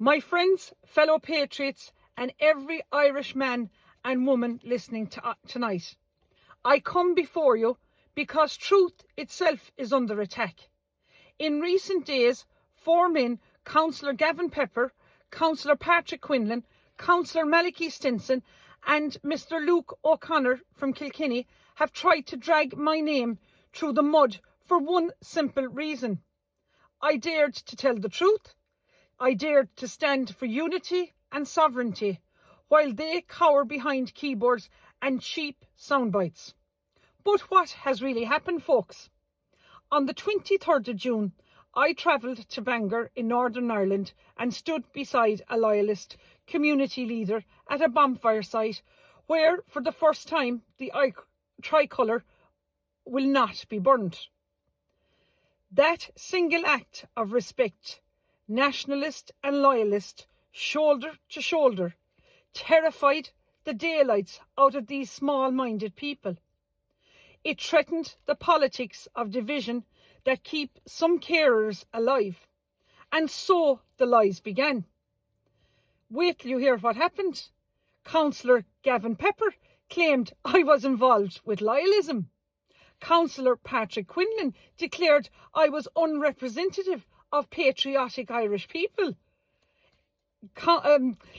My friends, fellow patriots, and every Irish man and woman listening tonight, I come before you because truth itself is under attack. In recent days, 4 men, Councillor Gavin Pepper, Councillor Patrick Quinlan, Councillor Malachy Stinson and Mr Luke O'Connor from Kilkenny have tried to drag my name through the mud for one simple reason. I dared to tell the truth. I dared to stand for unity and sovereignty, while they cower behind keyboards and cheap soundbites. But what has really happened, folks? On the 23rd of June, I travelled to Bangor in Northern Ireland and stood beside a loyalist community leader at a bonfire site where, for the first time, the tricolour will not be burnt. That single act of respect, nationalist and loyalist, shoulder to shoulder, terrified the daylights out of these small-minded people. It threatened the politics of division that keep some carers alive. And so the lies began. Wait till you hear what happened. Councillor Gavin Pepper claimed I was involved with loyalism. Councillor Patrick Quinlan declared I was unrepresentative of patriotic Irish people.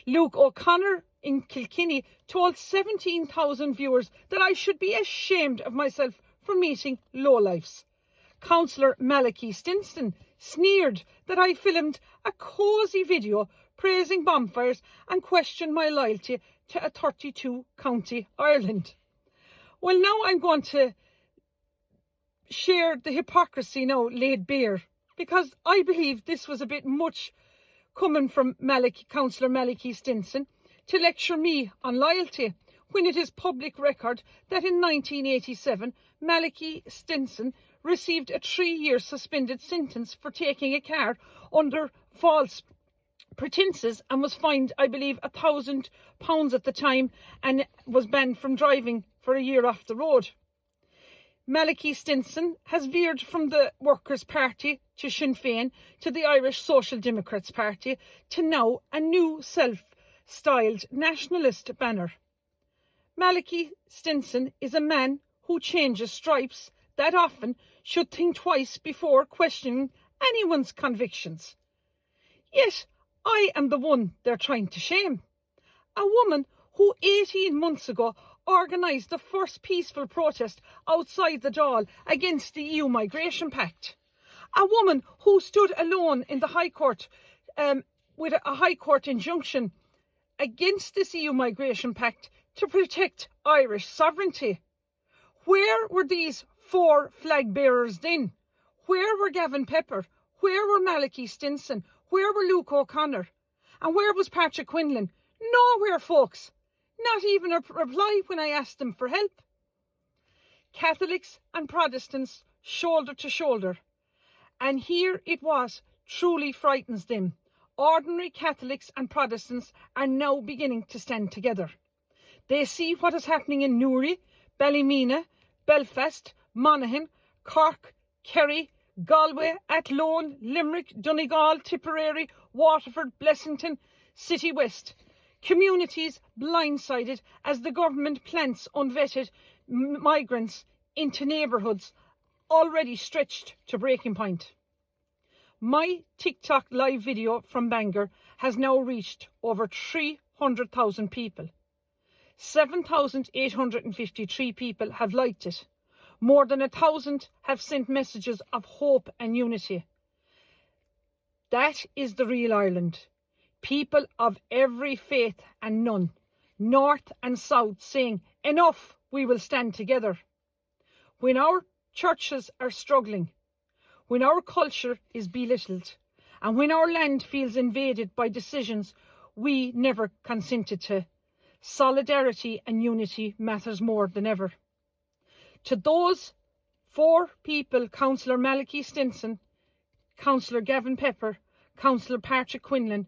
Luke O'Connor in Kilkenny told 17,000 viewers that I should be ashamed of myself for meeting lowlifes. Councillor Malachy Stinson sneered that I filmed a cosy video praising bonfires and questioned my loyalty to a 32-county Ireland. Well, now I'm going to share the hypocrisy now laid bare, because I believe this was a bit much coming from Councillor Malachy Stinson to lecture me on loyalty, when it is public record that in 1987 Malachy Stinson received a 3-year suspended sentence for taking a car under false pretences and was fined, I believe, £1,000 at the time, and was banned from driving for a year off the road. Malachy Stinson has veered from the Workers' Party to Sinn Féin to the Irish Social Democrats Party to now a new self-styled nationalist banner. Malachy Stinson is a man who changes stripes that often should think twice before questioning anyone's convictions. Yet I am the one they're trying to shame. A woman who 18 months ago organised the first peaceful protest outside the Dáil against the EU Migration Pact. A woman who stood alone in the High Court with a High Court injunction against this EU Migration Pact to protect Irish sovereignty. Where were these 4 flag bearers then? Where were Gavin Pepper? Where were Malachy Stinson? Where were Luke O'Connor? And where was Patrick Quinlan? Nowhere, folks. Not even a reply when I asked them for help. Catholics and Protestants shoulder to shoulder. And here it was, truly frightens them. Ordinary Catholics and Protestants are now beginning to stand together. They see what is happening in Newry, Ballymena, Belfast, Monaghan, Cork, Kerry, Galway, Athlone, Limerick, Donegal, Tipperary, Waterford, Blessington, City West. Communities blindsided as the government plants unvetted migrants into neighbourhoods already stretched to breaking point. My TikTok live video from Bangor has now reached over 300,000 people. 7,853 people have liked it. More than 1,000 have sent messages of hope and unity. That is the real Ireland. People of every faith and none, north and south, saying, enough, we will stand together. When our churches are struggling, when our culture is belittled, and when our land feels invaded by decisions we never consented to, solidarity and unity matters more than ever. To those 4 people, Councillor Malachy Stinson, Councillor Gavin Pepper, Councillor Patrick Quinlan,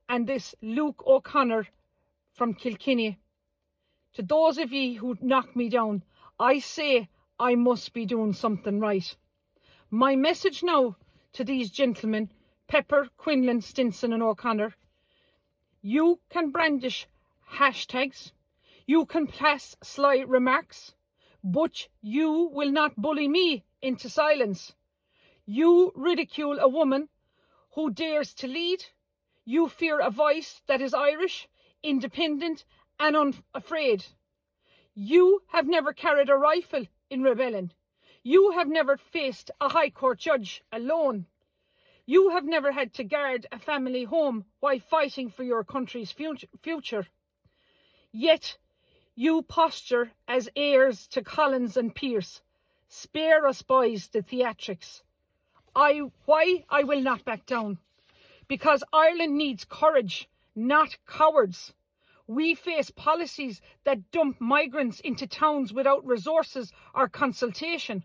and this Luke O'Connor from Kilkenny, to those of ye who knock me down, I say I must be doing something right. My message now to these gentlemen, Pepper, Quinlan, Stinson and O'Connor, You can brandish hashtags. You can pass sly remarks. But you will not bully me into silence. You ridicule a woman who dares to lead. You fear a voice that is Irish, independent and unafraid. You have never carried a rifle in rebellion. You have never faced a High Court judge alone. You have never had to guard a family home while fighting for your country's future. Yet you posture as heirs to Collins and Pearce. Spare us, boys, the theatrics. Why I will not back down? Because Ireland needs courage, not cowards. We face policies that dump migrants into towns without resources or consultation.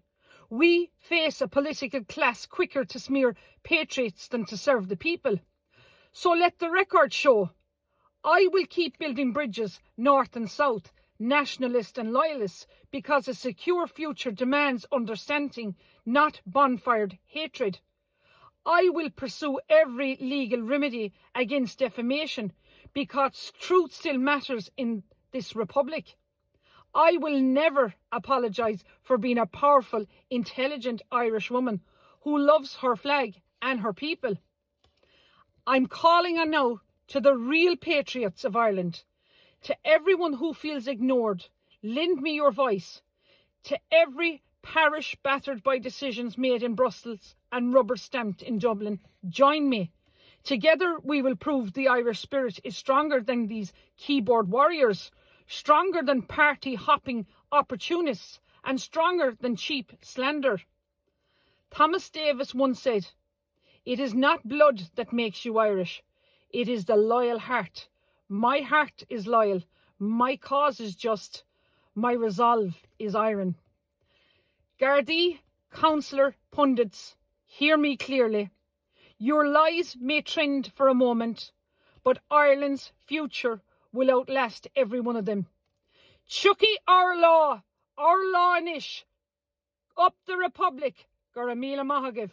We face a political class quicker to smear patriots than to serve the people. So let the record show. I will keep building bridges north and south, nationalist and loyalist, because a secure future demands understanding, not bonfired hatred. I will pursue every legal remedy against defamation, because truth still matters in this republic. I will never apologise for being a powerful, intelligent Irish woman who loves her flag and her people. I'm calling on now to the real patriots of Ireland, to everyone who feels ignored, lend me your voice. To every parish battered by decisions made in Brussels and rubber stamped in Dublin, join me. Together we will prove the Irish spirit is stronger than these keyboard warriors, stronger than party hopping opportunists, and stronger than cheap slander. Thomas Davis once said, "It is not blood that makes you Irish, it is the loyal heart. My heart is loyal, my cause is just, my resolve is iron." Gardaí, councillor, pundits, hear me clearly. Your lies may trend for a moment, but Ireland's future will outlast every one of them. Chucky our law inish. Up the Republic. Garamila Mahagav.